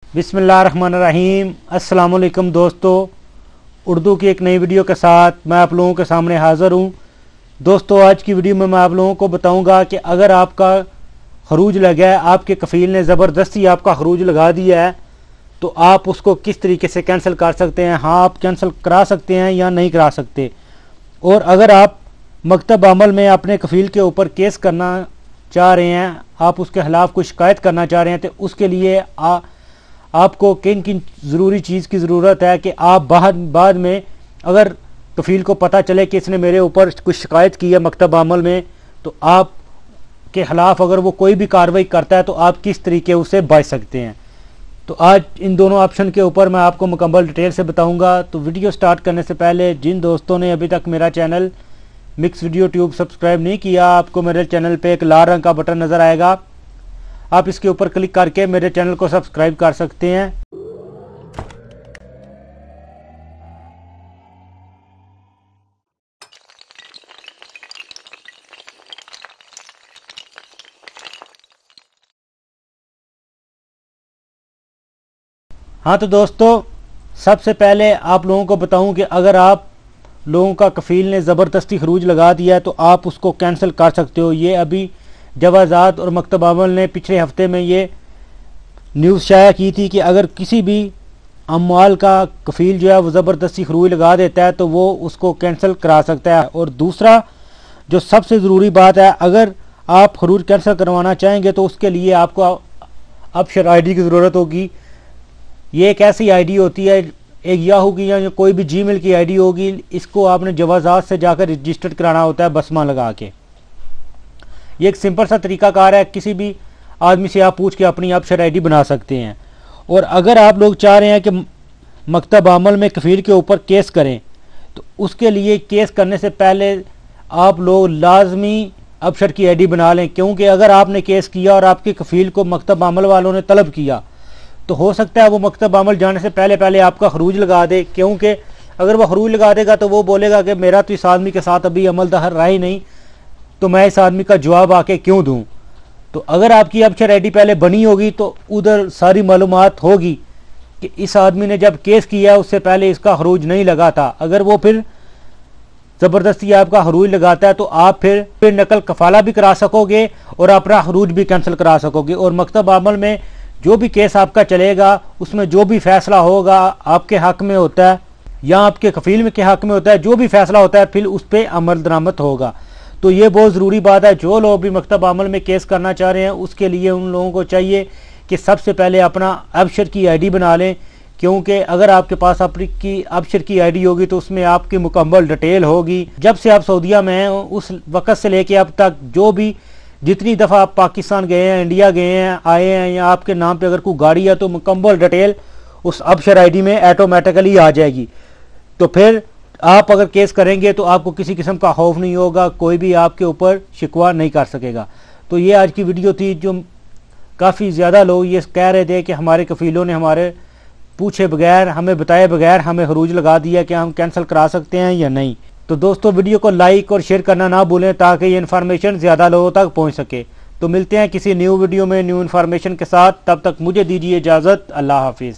बिस्मिल्लाहिर्रहमानिर्रहीम। अस्सलाम वालेकुम दोस्तों, उर्दू की एक नई वीडियो के साथ मैं आप लोगों के सामने हाज़िर हूँ। दोस्तों, आज की वीडियो में मैं आप लोगों को बताऊंगा कि अगर आपका खरूज लगा है, आपके कफ़ील ने ज़बरदस्ती आपका खरूज लगा दिया है, तो आप उसको किस तरीके से कैंसिल कर सकते हैं। हाँ, आप कैंसिल करा सकते हैं या नहीं करा सकते। और अगर आप मकतब अमल में अपने कफ़ील के ऊपर केस करना चाह रहे हैं, आप उसके खिलाफ कोई शिकायत करना चाह रहे हैं, तो उसके लिए आपको किन किन ज़रूरी चीज़ की ज़रूरत है कि आप बाद में अगर कफ़ील को पता चले कि इसने मेरे ऊपर कुछ शिकायत की है मकतब अमल में, तो आप के ख़िलाफ़ अगर वो कोई भी कार्रवाई करता है तो आप किस तरीके उससे बच सकते हैं। तो आज इन दोनों ऑप्शन के ऊपर मैं आपको मुकम्मल डिटेल से बताऊंगा। तो वीडियो स्टार्ट करने से पहले जिन दोस्तों ने अभी तक मेरा channel mix video tube subscribe नहीं किया, आपको मेरे चैनल पे एक लाल रंग का बटन नज़र आएगा, आप इसके ऊपर क्लिक करके मेरे चैनल को सब्सक्राइब कर सकते हैं। हाँ तो दोस्तों, सबसे पहले आप लोगों को बताऊं कि अगर आप लोगों का कफ़ील ने ज़बरदस्ती खरूज लगा दिया है तो आप उसको कैंसिल कर सकते हो। ये अभी जवाज़ात और मकतब अमल ने पिछले हफ्ते में ये न्यूज़ शाया की थी कि अगर किसी भी अम्वाल का कफ़ील जो है वो ज़बरदस्ती खरूज लगा देता है तो वो उसको कैंसिल करा सकता है। और दूसरा जो सबसे ज़रूरी बात है, अगर आप खरूज कैंसिल करवाना चाहेंगे तो उसके लिए आपको अबशर आईडी की ज़रूरत होगी। ये एक ऐसी आईडी होती है, एक याहू की या कोई भी जीमेल की आईडी होगी, इसको आपने जवाज़ात से जाकर रजिस्टर्ड कराना होता है बसमा लगा के। ये एक सिंपल सा तरीकाकार है, किसी भी आदमी से आप पूछ के अपनी अबशर आईडी बना सकते हैं। और अगर आप लोग चाह रहे हैं कि मकतब अमल में कफ़ील के ऊपर केस करें, तो उसके लिए केस करने से पहले आप लोग लाजमी अबशर की आईडी बना लें, क्योंकि अगर आपने केस किया और आपके कफ़ील को मकतब अमल वालों ने तलब किया तो हो सकता है वो मकतब अमल जाने से पहले पहले आपका खरूज लगा दे। क्योंकि अगर वो खरूज लगा देगा तो वो बोलेगा कि मेरा तो इस आदमी के साथ अभी अमल दहर रहा ही नहीं, तो मैं इस आदमी का जवाब आके क्यों दूं। तो अगर आपकी अबशर आईडी पहले बनी होगी तो उधर सारी मालूमात होगी कि इस आदमी ने जब केस किया उससे पहले इसका खरूज नहीं लगा था। अगर वो फिर ज़बरदस्ती आपका खरूज लगाता है तो आप फिर नकल कफाला भी करा सकोगे और अपना खरूज भी कैंसिल करा सकोगे। और मकतब अमल में जो भी केस आपका चलेगा उसमें जो भी फैसला होगा आपके हक में होता है या आपके कफ़ील में के हक में होता है, जो भी फैसला होता है फिर उस पर अमल दरामद होगा। तो ये बहुत ज़रूरी बात है। जो लोग भी मकतब अमल में केस करना चाह रहे हैं उसके लिए उन लोगों को चाहिए कि सबसे पहले अपना अबशर की आईडी बना लें, क्योंकि अगर आपके पास आपकी अबशर की आईडी होगी तो उसमें आपकी मुकम्मल डिटेल होगी। जब से आप सऊदीया में हैं उस वक़्त से लेके अब तक जो भी जितनी दफ़ा आप पाकिस्तान गए हैं, इंडिया गए हैं, आए हैं, या आपके नाम पे अगर कोई गाड़ी है तो मुकम्मल डिटेल उस अबशर आईडी में ऑटोमेटिकली आ जाएगी। तो फिर आप अगर केस करेंगे तो आपको किसी किस्म का खौफ नहीं होगा, कोई भी आपके ऊपर शिकवा नहीं कर सकेगा। तो ये आज की वीडियो थी। जो काफ़ी ज़्यादा लोग ये कह रहे थे कि हमारे कफ़ीलों ने हमारे पूछे बगैर, हमें बताए बगैर हमें खरूज लगा दिया, कि हम कैंसिल करा सकते हैं या नहीं। तो दोस्तों, वीडियो को लाइक और शेयर करना ना भूलें ताकि ये इन्फॉर्मेशन ज़्यादा लोगों तक पहुंच सके। तो मिलते हैं किसी न्यू वीडियो में न्यू इन्फॉर्मेशन के साथ, तब तक मुझे दीजिए इजाज़त। अल्लाह हाफिज़।